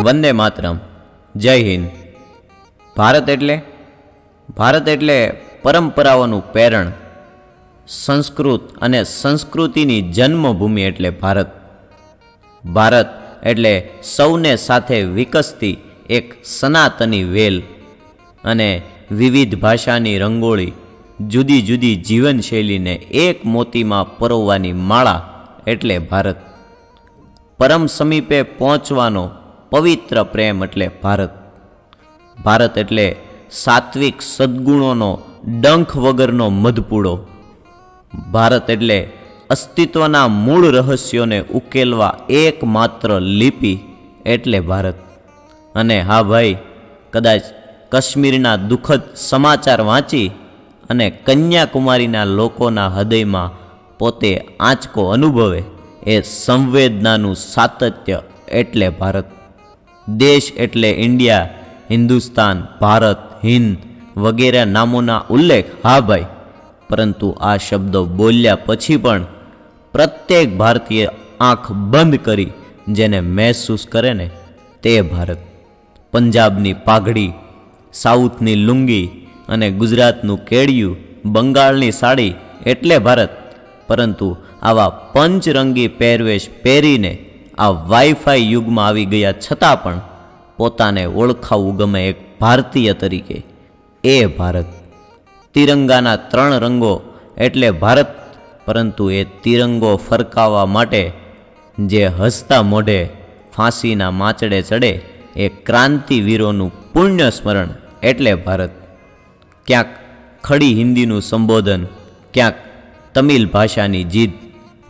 વંદે માતરમ. જય હિન્દ. ભારત એટલે પરંપરાઓનું પ્રેરણ, સંસ્કૃત અને સંસ્કૃતિની જન્મભૂમિ એટલે ભારત. ભારત એટલે સૌને સાથે વિકસતી એક સનાતની વેલ અને વિવિધ ભાષાની રંગોળી, જુદી જુદી જીવનશૈલીને એક મોતીમાં પરોવવાની માળા એટલે ભારત. પરમ સમીપે પહોંચવાનો પવિત્ર પ્રેમ એટલે ભારત. ભારત એટલે સાત્વિક સદ્ગુણોનો ડંખ વગરનો મધપૂડો. ભારત એટલે અસ્તિત્વના મૂળ રહસ્યોને ઉકેલવા એકમાત્ર લિપિ એટલે ભારત. અને હા ભાઈ, કદાચ કાશ્મીરના દુઃખદ સમાચાર વાંચી અને કન્યાકુમારીના લોકોના હૃદયમાં પોતે આંચકો અનુભવે એ સંવેદનાનું સાતત્ય એટલે ભારત. દેશ એટલે ઇન્ડિયા, હિન્દુસ્તાન, ભારત, હિન્દ વગેરે નામોના ઉલ્લેખ, હા ભાઈ, પરંતુ આ શબ્દો બોલ્યા પછી પણ પ્રત્યેક ભારતીય આંખ બંધ કરી જેને મહેસૂસ કરે ને તે ભારત. પંજાબની પાઘડી, સાઉથની લુંગી અને ગુજરાતનું કેડિયું, બંગાળની સાડી એટલે ભારત. પરંતુ આવા પંચરંગી પહેરવેશ પહેરીને આ વાઈફાઈ યુગમાં આવી ગયા છતાં પણ પોતાને ઓળખાવવું ગમે એક ભારતીય તરીકે, એ ભારત. તિરંગાના 3 રંગો એટલે ભારત, પરંતુ એ તિરંગો ફરકાવવા માટે જે હસતા મોઢે ફાંસીના માચડે ચડે એ ક્રાંતિવીરોનું પુણ્ય સ્મરણ એટલે ભારત. ક્યાંક ખડી હિન્દીનું સંબોધન, ક્યાંક તમિલ ભાષાની જીદ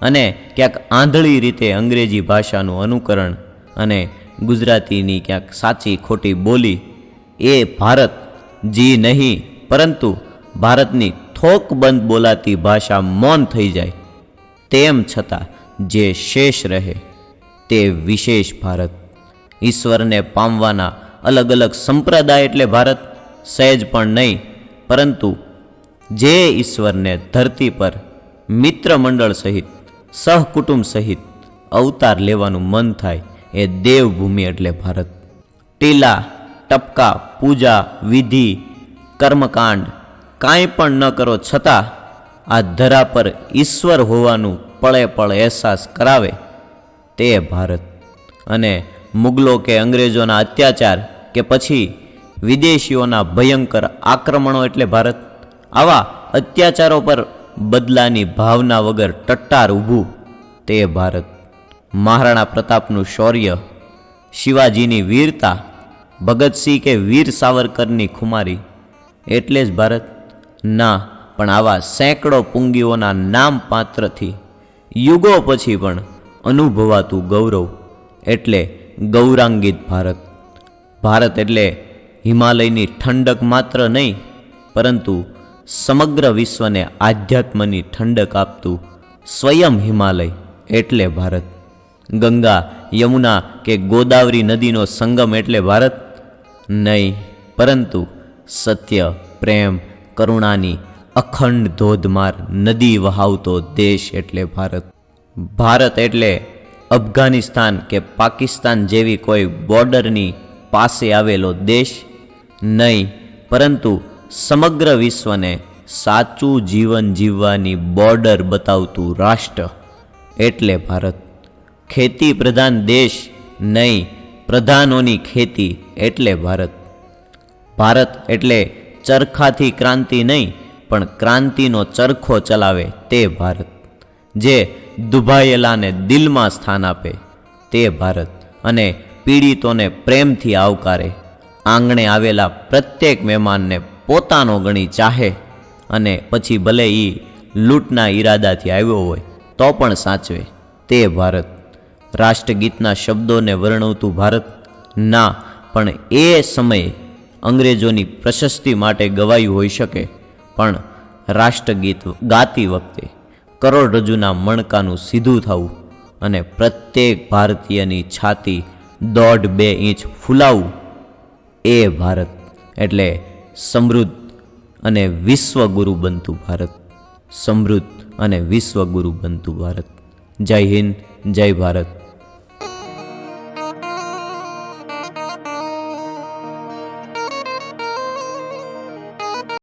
અને ક્યાંક આંધળી રીતે અંગ્રેજી ભાષાનું અનુકરણ અને ગુજરાતીની ક્યાંક સાચી ખોટી બોલી, એ ભારત જી નહીં પરંતુ ભારતની થોકબંધ બોલાતી ભાષા મૌન થઈ જાય તેમ છતાં જે શેષ રહે તે વિશેષ ભારત. ઈશ્વરને પામવાના અલગ અલગ સંપ્રદાય એટલે ભારત સહેજ પણ નહીં, પરંતુ જે ઈશ્વરને ધરતી પર મિત્ર મંડળ સહિત, સહકુટુંબ સહિત અવતાર લેવાનું મન થાય એ દેવભૂમિ એટલે ભારત. ટીલા, ટપકા, પૂજા, વિધિ, કર્મકાંડ કાંઈ પણ ન કરો છતાં આ ધરા પર ઈશ્વર હોવાનું પળે પળ અહેસાસ કરાવે તે ભારત. અને મુગલો કે અંગ્રેજોના અત્યાચાર કે પછી વિદેશીઓના ભયંકર આક્રમણો એટલે ભારત. આવા અત્યાચારો પર બદલાની ભાવના વગર ટટ્ટાર ઊભું તે ભારત. મહારાણા પ્રતાપનું શૌર્ય, શિવાજીની વીરતા, ભગતસિંહ કે વીર સાવરકરની ખુમારી એટલે જ ભારત. ના, પણ આવા સેંકડો પુંગીઓના નામ પાત્રથી યુગો પછી પણ અનુભવાતું ગૌરવ એટલે ગૌરાંગિત ભારત. ભારત એટલે હિમાલયની ઠંડક માત્ર નહીં, પરંતુ સમગ્ર વિશ્વને આધ્યાત્મની ઠંડક આપતું સ્વયં હિમાલય એટલે ભારત. ગંગા, યમુના કે ગોદાવરી નદીનો સંગમ એટલે ભારત નહીં, પરંતુ સત્ય, પ્રેમ, કરુણાની અખંડ ધોધમાર નદી વહાવતો દેશ એટલે ભારત. ભારત એટલે અફઘાનિસ્તાન કે પાકિસ્તાન જેવી કોઈ બોર્ડરની પાસે આવેલો દેશ નહીં, પરંતુ સમગ્ર વિશ્વને સાચું જીવન જીવવાની બોર્ડર બતાવતું રાષ્ટ્ર એટલે ભારત. ખેતી પ્રધાન દેશ નહીં, પ્રધાનોની ખેતી એટલે ભારત. ભારત એટલે ચરખાથી ક્રાંતિ નહીં, પણ ક્રાંતિનો ચરખો ચલાવે તે ભારત. જે દુભાયેલાને દિલમાં સ્થાન આપે તે ભારત. અને પીડિતોને પ્રેમથી આવકારે, આંગણે આવેલા પ્રત્યેક મહેમાનને પોતાનો ગણી ચાહે, અને પછી ભલે એ લૂંટના ઈરાદાથી આવ્યો હોય તો પણ સાચવે તે ભારત. રાષ્ટ્રગીતના શબ્દોને વર્ણવતું ભારત ના, પણ એ સમયે અંગ્રેજોની પ્રશસ્તિ માટે ગવાયું હોઈ શકે, પણ રાષ્ટ્રગીત ગાતી વખતે કરોડરજ્જુના મણકાનું સીધું થવું અને પ્રત્યેક ભારતીયની છાતી 1.5-2 ઇંચ ફૂલાવવું એ ભારત એટલે સમૃદ્ધ અને વિશ્વગુરુ બનતું ભારત. સમૃદ્ધ અને વિશ્વગુરુ બનતું ભારત. જય હિન્દ, જય ભારત.